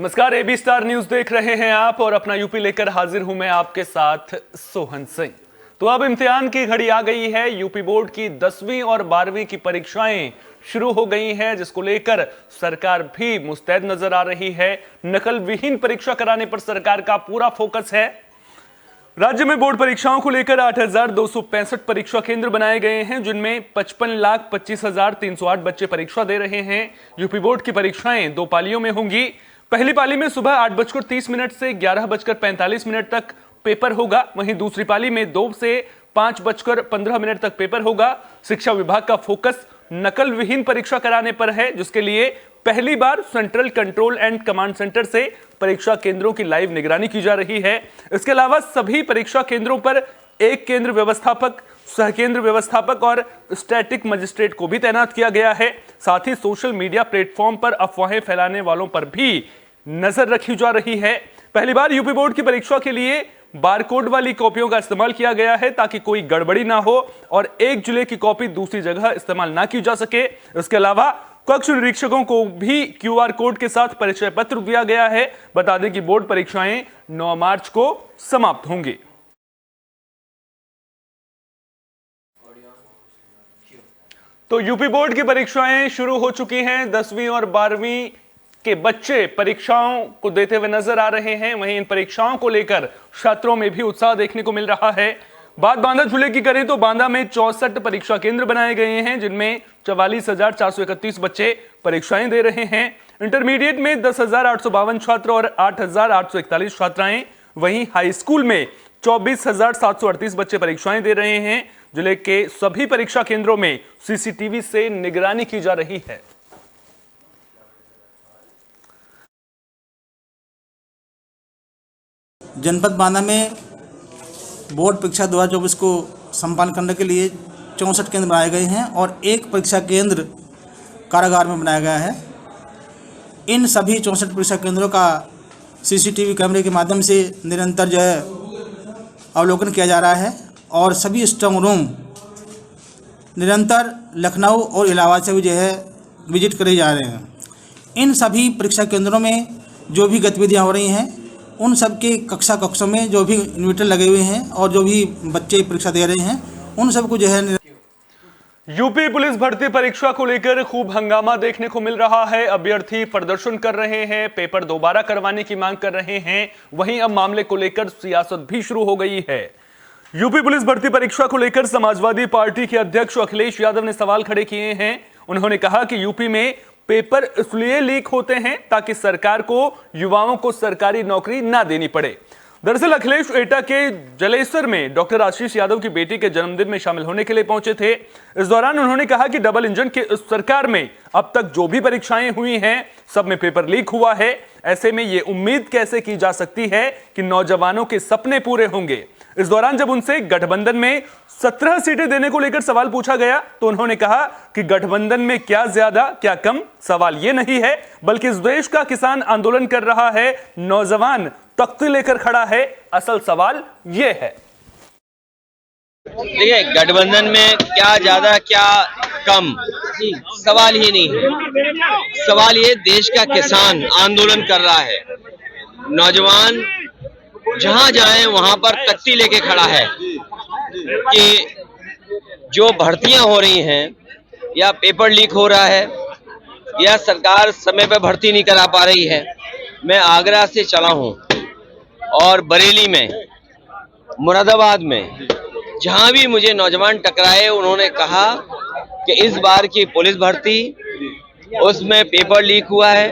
नमस्कार, AB star news देख रहे हैं आप और अपना यूपी लेकर हाजिर हूं मैं आपके साथ सोहन सिंह। तो अब इम्तिहान की घड़ी आ गई है। यूपी बोर्ड की 10वीं और 12वीं की परीक्षाएं शुरू हो गई हैं, जिसको लेकर सरकार भी मुस्तैद नजर आ रही है। नकल विहीन परीक्षा कराने पर सरकार का पूरा फोकस है। राज्य में बोर्ड परीक्षाओं को लेकर 8,265 परीक्षा केंद्र बनाए गए हैं, जिनमें 55,25,308 बच्चे परीक्षा दे रहे हैं। यूपी बोर्ड की परीक्षाएं 2 पालियों में होंगी। पहली पाली में सुबह 8:30 से 11:45 तक पेपर होगा। वहीं दूसरी पाली में 2 से 5:15 तक पेपर होगा। शिक्षा विभाग का फोकस नकल विहीन परीक्षा कराने पर है, जिसके लिए पहली बार central control and command centre से परीक्षा केंद्रों की लाइव निगरानी की जा रही है। इसके अलावा सभी परीक्षा केंद्रों पर एक केंद्र व्यवस्थापक, सहकेंद्र व्यवस्थापक और स्टैटिक मजिस्ट्रेट को भी तैनात किया गया है। साथ ही सोशल मीडिया प्लेटफॉर्म पर अफवाहें फैलाने वालों पर भी नजर रखी जा रही है। पहली बार यूपी बोर्ड की परीक्षा के लिए बारकोड वाली कॉपियों का इस्तेमाल किया गया है, ताकि कोई गड़बड़ी ना हो और एक जिले की कॉपी दूसरी जगह इस्तेमाल ना की जा सके। इसके अलावा कक्ष निरीक्षकों को भी क्यूआर कोड के साथ परिचय पत्र दिया गया है। बता दें कि बोर्ड परीक्षाएं 9 मार्च को समाप्त होंगी। तो यूपी बोर्ड की परीक्षाएं शुरू हो चुकी हैं। 10वीं और 12वीं के बच्चे परीक्षाओं को देते हुए नजर आ रहे हैं। वहीं इन परीक्षाओं को लेकर छात्रों में भी उत्साह देखने को मिल रहा है। बात बांदा जिले की करें तो बांदा में 64 परीक्षा केंद्र बनाए गए हैं, जिनमें 44,431 बच्चे परीक्षाएं दे रहे हैं। इंटरमीडिएट में 10,852 छात्र और 8,841 छात्राएं। वहीं हाई स्कूल में 24,738 बच्चे परीक्षाएं दे रहे हैं। जिले के सभी परीक्षा केंद्रों में सीसीटीवी से निगरानी की जा रही है। जनपद बांदा में बोर्ड परीक्षा 2024 को संपन्न करने के लिए 64 केंद्र बनाए गए हैं और एक परीक्षा केंद्र कारागार में बनाया गया है। इन सभी 64 परीक्षा केंद्रों का सीसीटीवी कैमरे के माध्यम से निरंतर जो है अवलोकन किया जा रहा है और सभी स्ट्रांग रूम निरंतर लखनऊ और इलाहाबाद से भी जो है विजिट करे जा रहे हैं। इन सभी परीक्षा केंद्रों में जो भी गतिविधियां हो रही हैं, उन सबके कक्षों में जो भी इन्वर्टर लगे हुए हैं और जो भी बच्चे परीक्षा दे रहे हैं, उन सबको जो है। यूपी पुलिस भर्ती परीक्षा को लेकर खूब हंगामा देखने को मिल रहा है। अभ्यर्थी प्रदर्शन कर रहे हैं, पेपर दोबारा करवाने की मांग कर रहे हैं। वहीं अब मामले को लेकर सियासत भी शुरू हो गई है। यूपी पुलिस भर्ती परीक्षा को लेकर समाजवादी पार्टी के अध्यक्ष अखिलेश यादव ने सवाल खड़े किए हैं। उन्होंने कहा कि यूपी में पेपर इसलिए लीक होते हैं ताकि सरकार को युवाओं को सरकारी नौकरी ना देनी पड़े। दरअसल अखिलेश एटा के जलेसर में डॉक्टर आशीष यादव की बेटी के जन्मदिन में शामिल होने के लिए पहुंचे थे। इस दौरान उन्होंने कहा कि डबल इंजन के इस सरकार में अब तक जो भी परीक्षाएं हुई हैं, सब में पेपर लीक हुआ है। ऐसे में ये उम्मीद कैसे की जा सकती है कि नौजवानों के सपने पूरे होंगे। इस दौरान जब उनसे गठबंधन में 17 सीटें देने को लेकर सवाल पूछा गया, तो उन्होंने कहा कि गठबंधन में क्या ज्यादा क्या कम, सवाल ये नहीं है, बल्कि इस देश का किसान आंदोलन कर रहा है, नौजवान तख्ती लेकर खड़ा है। असल सवाल ये है। देखिए, गठबंधन में क्या ज्यादा क्या कम, सवाल ही नहीं है। सवाल ये देश का किसान आंदोलन कर रहा है। नौजवान जहां जाए वहां पर तख्ती लेके खड़ा है कि जो भर्तियां हो रही हैं, या पेपर लीक हो रहा है, या सरकार समय पर भर्ती नहीं करा पा रही है। मैं आगरा से चला हूं और बरेली में, मुरादाबाद में, जहां भी मुझे नौजवान टकराए, उन्होंने कहा कि इस बार की पुलिस भर्ती, उसमें पेपर लीक हुआ है,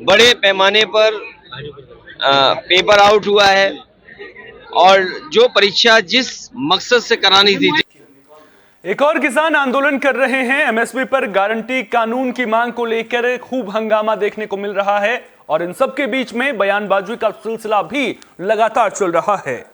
बड़े पैमाने पर पेपर आउट हुआ है, और जो परीक्षा जिस मकसद से करानी थी। एक और किसान आंदोलन कर रहे हैं। एमएसपी पर गारंटी कानून की मांग को लेकर खूब हंगामा देखने को मिल रहा है और इन सब के बीच में बयानबाजी का सिलसिला भी लगातार चल रहा है।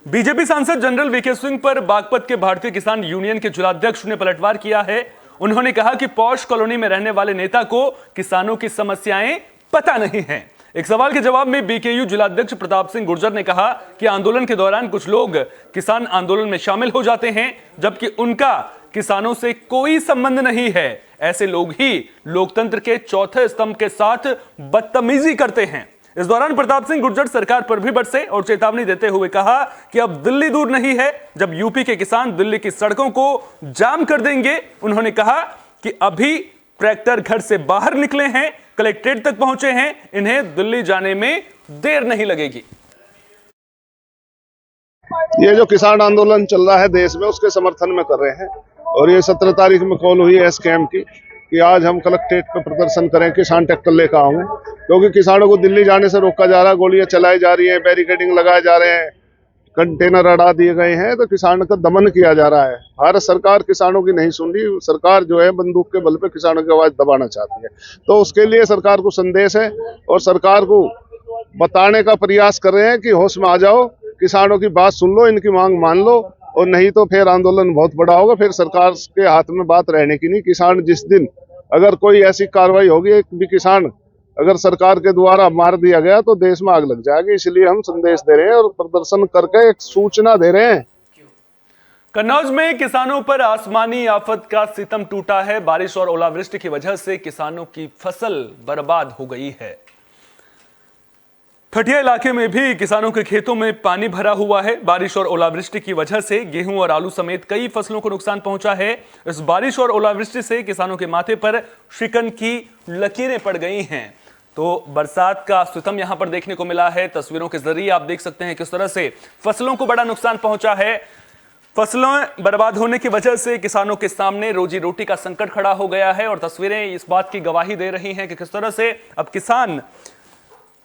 बीजेपी सांसद जनरल वीके सिंह पर बागपत के भारतीय किसान यूनियन के जिलाध्यक्ष ने पलटवार किया है। उन्होंने कहा कि पॉश कॉलोनी में रहने वाले नेता को किसानों की समस्याएं पता नहीं है। एक सवाल के जवाब में बीकेयू जिलाध्यक्ष प्रताप सिंह गुर्जर ने कहा कि आंदोलन के दौरान कुछ लोग किसान आंदोलन में शामिल हो जाते हैं, जबकि उनका किसानों से कोई संबंध नहीं है। ऐसे लोग ही लोकतंत्र के चौथे स्तंभ के साथ बदतमीजी करते हैं। इस दौरान प्रताप सिंह गुर्जर सरकार पर भी बरसे और चेतावनी देते हुए कहा कि अब दिल्ली दूर नहीं है जब यूपी के किसान दिल्ली की सड़कों को जाम कर देंगे। उन्होंने कहा कि अभी ट्रैक्टर घर से बाहर निकले हैं, कलेक्ट्रेट तक पहुंचे हैं, इन्हें दिल्ली जाने में देर नहीं लगेगी। ये जो किसान आंदोलन चल रहा है देश में, उसके समर्थन में कर रहे हैं और ये 17 तारीख में कॉल हुई है एसकेएम की कि आज हम कलेक्ट्रेट पे प्रदर्शन करें, किसान ट्रैक्टर लेकर आऊंगे, क्योंकि किसानों को दिल्ली जाने से रोका जा रहा है, गोलियां चलाई जा रही हैं, बैरिकेडिंग लगाए जा रहे हैं, कंटेनर अड़ा दिए गए हैं, तो किसानों का दमन किया जा रहा है। भारत सरकार किसानों की नहीं सुन रही, सरकार जो है बंदूक के बल पे किसानों की आवाज दबाना चाहती है। तो उसके लिए सरकार को संदेश है और सरकार को बताने का प्रयास कर रहे हैं कि होश में आ जाओ, किसानों की बात सुन लो, इनकी मांग मान लो, और नहीं तो फिर आंदोलन बहुत बड़ा होगा, फिर सरकार के हाथ में बात रहने की नहीं। किसान जिस दिन अगर कोई ऐसी कार्रवाई होगी, एक भी किसान अगर सरकार के द्वारा मार दिया गया तो देश में आग लग जाएगी। इसलिए हम संदेश दे रहे हैं और प्रदर्शन करके एक सूचना दे रहे हैं। कन्नौज में किसानों पर आसमानी आफत का सितम टूटा है। बारिश और ओलावृष्टि की वजह से किसानों की फसल बर्बाद हो गई है। खटिया इलाके में भी किसानों के खेतों में पानी भरा हुआ है। बारिश और ओलावृष्टि की वजह से गेहूं और आलू समेत कई फसलों को नुकसान पहुंचा है। इस बारिश और ओलावृष्टि से किसानों के माथे पर शिकन की लकीरें पड़ गई हैं। तो बरसात का सितम यहां पर देखने को मिला है। तस्वीरों के जरिए आप देख सकते हैं किस तरह से फसलों को बड़ा नुकसान पहुंचा है। फसलों बर्बाद होने की वजह से किसानों के सामने रोजी रोटी का संकट खड़ा हो गया है और तस्वीरें इस बात की गवाही दे रही हैं कि किस तरह से अब किसान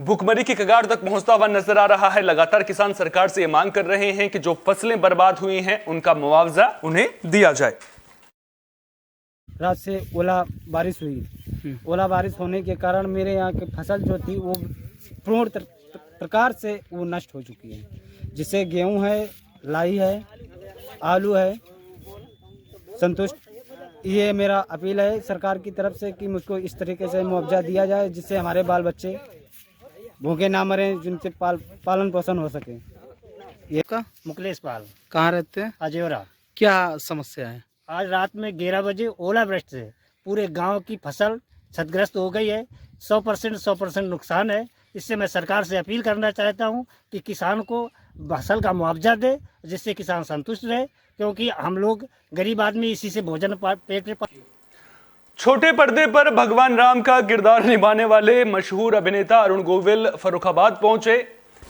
भूखमरी की कगार तक पहुंचता हुआ नजर आ रहा है। लगातार किसान सरकार से यह मांग कर रहे हैं कि जो फसलें बर्बाद हुई हैं उनका मुआवजा उन्हें दिया जाए। रात से ओला बारिश हुई। ओला बारिश होने के कारण मेरे यहाँ की फसल जो थी वो पूर्ण प्रकार से वो नष्ट हो चुकी है, जिससे गेहूं है, लाई है, आलू है। संतुष्ट ये मेरा अपील है सरकार की तरफ से कि मुझको इस तरीके से मुआवजा दिया जाए जिससे हमारे बाल बच्चे भूखे ना मरे, जिनसे पालन पोषण हो सके। ये का मुकलेश पाल कहाँ रहते हैं? अजेवरा। क्या समस्या है? आज रात में 11 बजे ओलावृष्टि से पूरे गांव की फसल क्षतिग्रस्त हो गई है। 100% नुकसान है। इससे मैं सरकार से अपील करना चाहता हूं कि किसान को फसल का मुआवजा दे, जिससे किसान संतुष्ट रहे, क्योंकि हम लोग गरीब आदमी इसी से भोजन पेट में। छोटे पर्दे पर भगवान राम का किरदार निभाने वाले मशहूर अभिनेता अरुण गोविल फर्रुखाबाद पहुंचे।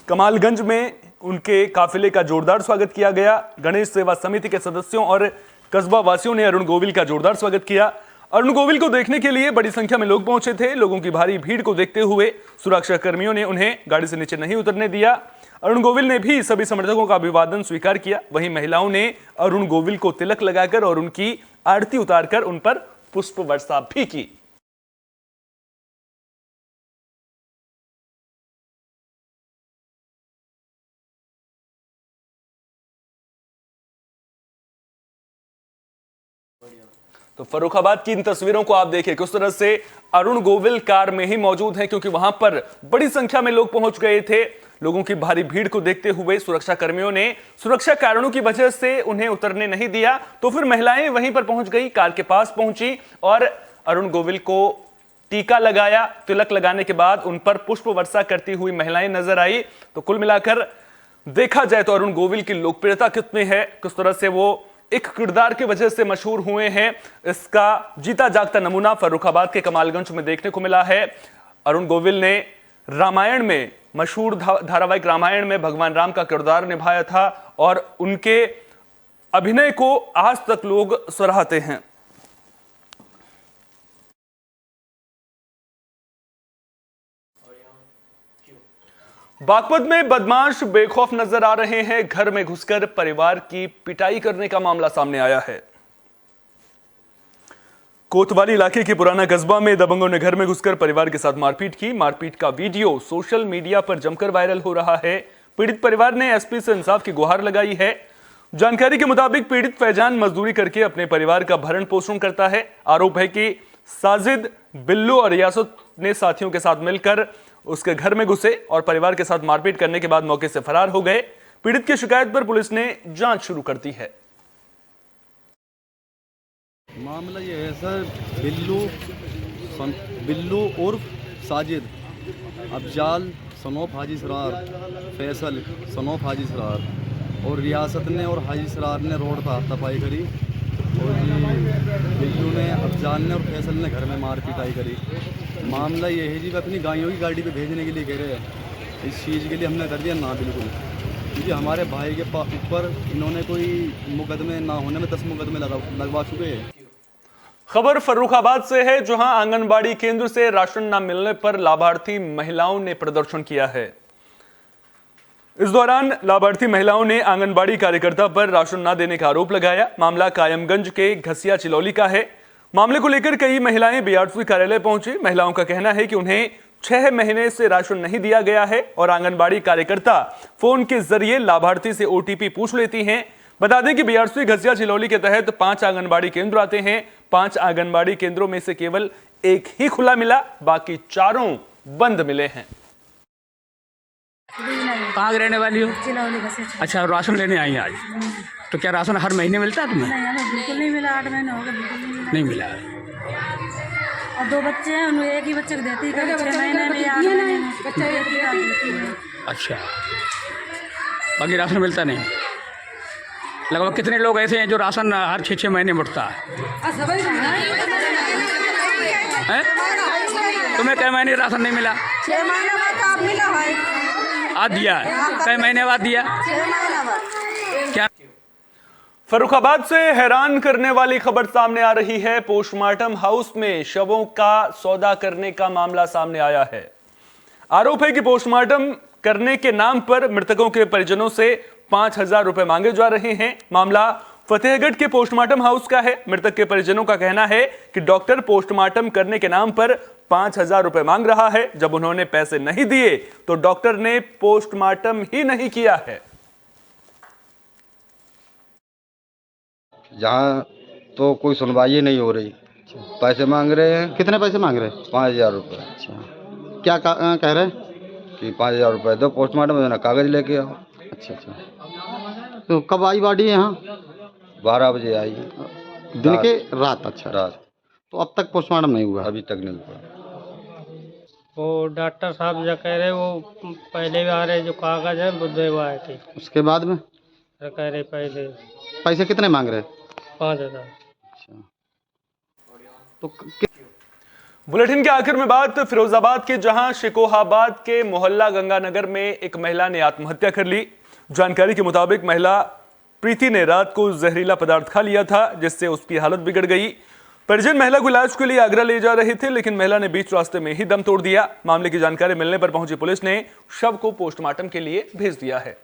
कमालगंज में उनके काफिले का जोरदार स्वागत किया गया। गणेश सेवा समिति के सदस्यों और कस्बा वासियों ने अरुण गोविल का जोरदार स्वागत किया। अरुण गोविल को देखने के लिए बड़ी संख्या में लोग पहुंचे थे। लोगों की भारी भीड़ को देखते हुए सुरक्षा कर्मियों ने उन्हें गाड़ी से नीचे नहीं उतरने दिया। अरुण गोविल ने भी सभी समर्थकों का अभिवादन स्वीकार किया। वहीं महिलाओं ने अरुण गोविल को तिलक लगाकर और उनकी आरती उतारकर उन पर पुष्प वर्षा भी की। तो फर्रुखाबाद की इन तस्वीरों को आप देखिए किस तरह से अरुण गोविल कार में ही मौजूद हैं, क्योंकि वहां पर बड़ी संख्या में लोग पहुंच गए थे। लोगों की भारी भीड़ को देखते हुए सुरक्षा कर्मियों ने सुरक्षा कारणों की वजह से उन्हें उतरने नहीं दिया। तो फिर महिलाएं वहीं पर पहुंच गई, कार के पास पहुंची और अरुण गोविल को टीका लगाया। तिलक लगाने के बाद उन पर पुष्प वर्षा करती हुई महिलाएं नजर आई। तो कुल मिलाकर देखा जाए तो अरुण गोविल की लोकप्रियता कितनी है, किस तरह से वो एक किरदार की वजह से मशहूर हुए हैं, इसका जीता जागता नमूना फर्रुखाबाद के कमालगंज में देखने को मिला है। अरुण गोविल ने रामायण में, मशहूर धारावाहिक रामायण में भगवान राम का किरदार निभाया था और उनके अभिनय को आज तक लोग सराहते हैं। बागपत में बदमाश बेखौफ नजर आ रहे हैं। घर में घुसकर परिवार की पिटाई करने का मामला सामने आया है। कोतवाली इलाके के पुराना कस्बा में दबंगों ने घर में घुसकर परिवार के साथ मारपीट की। मारपीट का वीडियो सोशल मीडिया पर जमकर वायरल हो रहा है। पीड़ित परिवार ने एसपी से इंसाफ की गुहार लगाई है। जानकारी के मुताबिक पीड़ित फैजान मजदूरी करके अपने परिवार का भरण पोषण करता है। आरोप है कि साजिद, बिल्लू और रियासत ने साथियों के साथ मिलकर उसके घर में घुसे और परिवार के साथ मारपीट करने के बाद मौके से फरार हो गए। पीड़ित की शिकायत पर पुलिस ने जांच शुरू कर दी है। मामला ये है सर, बिल्लू उर्फ साजिद, अफजाल सनोफ हाजी सरार, फैसल सनोफ हाजी सरार और रियासत ने और हाजी सरार ने रोड पर हाथापाई करी और जी बिल्लू ने, अफजान ने और फैसल ने घर में मार पिटाई करी। मामला ये है जी वे अपनी गायों की गाड़ी पे भेजने के लिए कह रहे हैं। इस चीज़ के लिए हमने कर दिया ना बिल्कुल, क्योंकि हमारे भाई के ऊपर इन्होंने कोई मुकदमे ना होने में 10 मुकदमे लगवा चुके हैं। खबर फर्रुखाबाद से है, जहां आंगनबाड़ी केंद्र से राशन न मिलने पर लाभार्थी महिलाओं ने प्रदर्शन किया है। इस दौरान लाभार्थी महिलाओं ने आंगनबाड़ी कार्यकर्ता पर राशन न देने का आरोप लगाया। मामला कायमगंज के घसिया चिलौली का है। मामले को लेकर कई महिलाएं बीआरसी कार्यालय पहुंची। महिलाओं का कहना है कि उन्हें 6 महीने से राशन नहीं दिया गया है और आंगनबाड़ी कार्यकर्ता फोन के जरिए लाभार्थी से ओटीपी पूछ लेती हैं। बता दें कि बीआरसी घसिया चिलौली के तहत 5 आंगनबाड़ी केंद्र आते हैं। 5 आंगनबाड़ी केंद्रों में से केवल एक ही खुला मिला, बाकी चारों बंद मिले हैं। कहाँ की रहने वाली हो? चिलौली का से। अच्छा, राशन लेने आई हैं आज। तो क्या राशन हर महीने मिलता है तुम्हें? नहीं, हमें बिल्कुल नहीं मिला। 8 महीने हो गए, बिल्कुल नहीं मिला। नहीं मिला। और 2 बच्चे हैं, उन्हें एक ही बच्चे को देती है। 6 महीने में 8 महीने में बच्चा एक ही देती है। अच्छा, बाकी राशन मिलता नहीं। लगभग कितने लोग ऐसे हैं जो राशन हर 6-6 महीने मुड़ता है? तुम्हें कई महीने राशन नहीं मिला? 6 महीने बाद आप मिला है। आज दिया? कई महीने बाद दिया? 6 महीने बाद। क्या? फर्रुखाबाद से हैरान करने वाली खबर सामने आ रही है। पोस्टमार्टम हाउस में शवों का सौदा करने का मामला सामने आया है। आरोप है कि पोस्टमार्टम करने के नाम पर मृतकों के परिजनों से 5,000 रुपए मांगे जा रहे हैं। मामला फतेहगढ़ के पोस्टमार्टम हाउस का है। मृतक के परिजनों का कहना है कि डॉक्टर पोस्टमार्टम करने के नाम पर 5,000 रुपए मांग रहा है। जब उन्होंने पैसे नहीं दिए तो डॉक्टर ने पोस्टमार्टम ही नहीं किया है। जहाँ तो कोई सुनवाई नहीं हो रही, पैसे मांग रहे हैं। कितने पैसे मांग रहे हैं? 5,000 रुपये। अच्छा, क्या कह रहे हैं? कि 5,000 रुपये दो, पोस्टमार्टम में कागज लेके आओ। अच्छा, तो कब आई बॉडी यहाँ? 12 बजे आई। दिन के रात? अच्छा, रात। तो अब तक पोस्टमार्टम नहीं हुआ? अभी तक नहीं हुआ। वो डॉक्टर साहब जो कह रहे वो पहले भी आ रहे, जो कागज है वो दे आए थे। उसके बाद में कह रहे पहले पैसे कितने मांग रहे? 5,000। अच्छा, तो बुलेटिन के आखिर में बात फिरोजाबाद के, जहां शिकोहाबाद के मोहल्ला गंगानगर में एक महिला ने आत्महत्या कर ली। जानकारी के मुताबिक महिला प्रीति ने रात को जहरीला पदार्थ खा लिया था, जिससे उसकी हालत बिगड़ गई। परिजन महिला को इलाज के लिए आगरा ले जा रहे थे, लेकिन महिला ने बीच रास्ते में ही दम तोड़ दिया। मामले की जानकारी मिलने पर पहुंची पुलिस ने शव को पोस्टमार्टम के लिए भेज दिया है।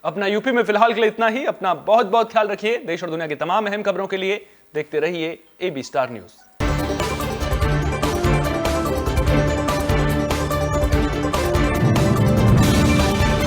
अपना यूपी में फिलहाल के लिए इतना ही। अपना बहुत बहुत ख्याल रखिए। देश और दुनिया की तमाम अहम खबरों के लिए देखते रहिए AB स्टार न्यूज।